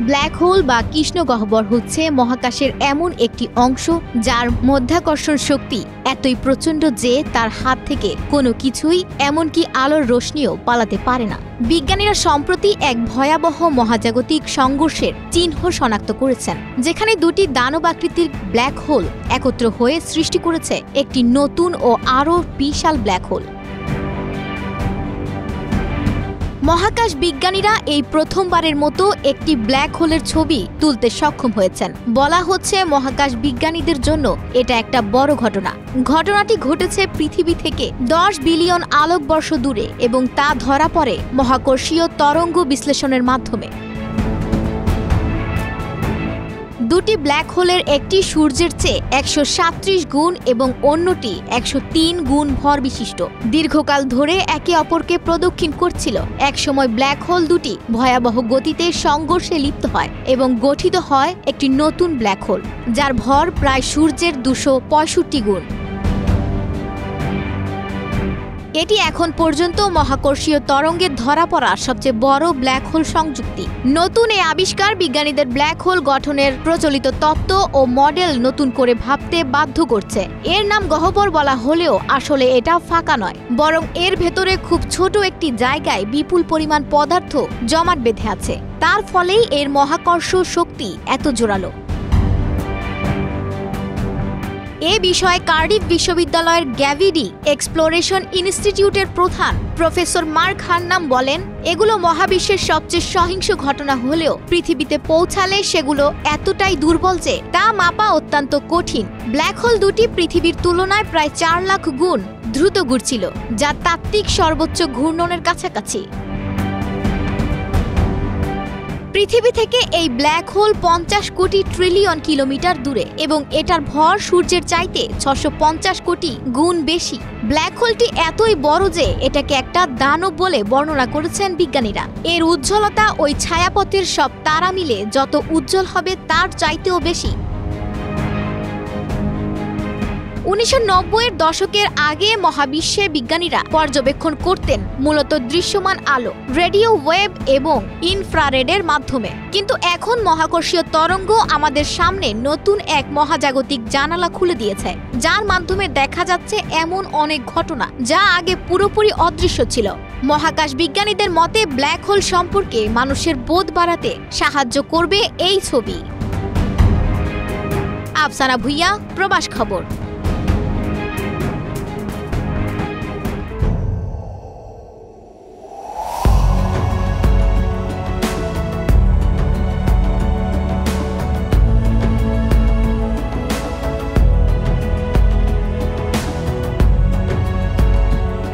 Black hole বা কৃষ্ণগহ্বর হচ্ছে মহাকাশের এমন একটি অংশ যার মাধ্যাকর্ষণ শক্তি এতই প্রচণ্ড যে তার হাত থেকে কোনো কিছুই এমনকি আলোর রোশনিও পালাতে পারে না। বিজ্ঞানীরা সম্প্রতি এক ভয়াবহ মহাজাগতিক সংঘর্ষের চিহ্ন শনাক্ত করেছেন, যেখানে দুটি দানব আকৃতির ব্ল্যাক হোল একত্র হয়ে সৃষ্টি করেছে একটি নতুন ও আরও বিশাল ব্ল্যাক হোল। মহাকাশ বিজ্ঞানীরা এই প্রথমবারের মতো একটি ব্ল্যাক হোলের ছবি তুলতে সক্ষম হয়েছেন। বলা হচ্ছে মহাকাশ বিজ্ঞানীদের জন্য এটা একটা বড় ঘটনা। ঘটনাটি ঘটেছে পৃথিবী থেকে 10 বিলিয়ন আলোকবর্ষ দূরে এবং তা ধরা পড়ে মহাকর্ষীয় তরঙ্গ বিশ্লেষণের মাধ্যমে। দুটি ব্ল্যাক হোলের একটি সূর্যের চেয়ে 137 গুণ এবং অন্যটি 103 গুণ ভর বিশিষ্ট। দীর্ঘকাল ধরে একে অপরকে প্রদক্ষিণ করছিল। একসময় ব্ল্যাক হোল দুটি ভয়াবহ গতিতে সংঘর্ষে লিপ্ত হয় এবং গঠিত হয় একটি নতুন ব্ল্যাক হোল, যার ভর প্রায় সূর্যের 265 গুণ। এটি এখন পর্যন্ত মহাকর্ষীয় তরঙ্গের ধরা পড়া সবচেয়ে বড় ব্ল্যাক হোল সংযুক্তি। নতুন এই আবিষ্কার বিজ্ঞানীদের ব্ল্যাক হোল গঠনের প্রচলিত তত্ত্ব ও মডেল নতুন করে ভাবতে বাধ্য করছে। এর নাম গহ্বর বলা হলেও আসলে এটা ফাঁকা নয়, বরং এর ভেতরে খুব ছোট একটি জায়গায় বিপুল পরিমাণ পদার্থ জমাট বেঁধে আছে। তার ফলেই এর মহাকর্ষ শক্তি এত জোরালো। এ বিষয়ে কার্ডিফ বিশ্ববিদ্যালয়ের গ্যাভিডি এক্সপ্লোরেশন ইনস্টিটিউটের প্রধান প্রফেসর মার্ক হার্নাম বলেন, এগুলো মহাবিশ্বের সবচেয়ে সহিংস ঘটনা হলেও পৃথিবীতে পৌঁছালে সেগুলো এতটাই দুর্বল যে তা মাপা অত্যন্ত কঠিন। ব্ল্যাক হোল দুটি পৃথিবীর তুলনায় প্রায় 4 লাখ গুণ দ্রুত ঘুরছিল, যা তাত্ত্বিক সর্বোচ্চ ঘূর্ণনের কাছাকাছি। পৃথিবী থেকে এই ব্ল্যাক হোল 50 কোটি ট্রিলিয়ন কিলোমিটার দূরে এবং এটার ভর সূর্যের চাইতে 650 কোটি গুণ বেশি। ব্ল্যাক হোলটি এতই বড় যে এটাকে একটা দানব বলে বর্ণনা করেছেন বিজ্ঞানীরা। এর উজ্জ্বলতা ওই ছায়াপথের সব তারা মিলে যত উজ্জ্বল হবে তার চাইতেও বেশি। 1990-এর দশকের আগে মহাবিশ্বে বিজ্ঞানীরা পর্যবেক্ষণ করতেন মূলত দৃশ্যমান আলো, রেডিও ওয়েভ এবং ইনফ্রারেডের মাধ্যমে। কিন্তু এখন মহাকর্ষীয় তরঙ্গ আমাদের সামনে নতুন এক মহাজাগতিক জানালা খুলে দিয়েছে, যার মাধ্যমে দেখা যাচ্ছে এমন অনেক ঘটনা যা আগে পুরোপুরি অদৃশ্য ছিল। মহাকাশ বিজ্ঞানীদের মতে ব্ল্যাক হোল সম্পর্কে মানুষের বোধ বাড়াতে সাহায্য করবে এই ছবি। আফসানা ভুইয়া, প্রবাস খবর।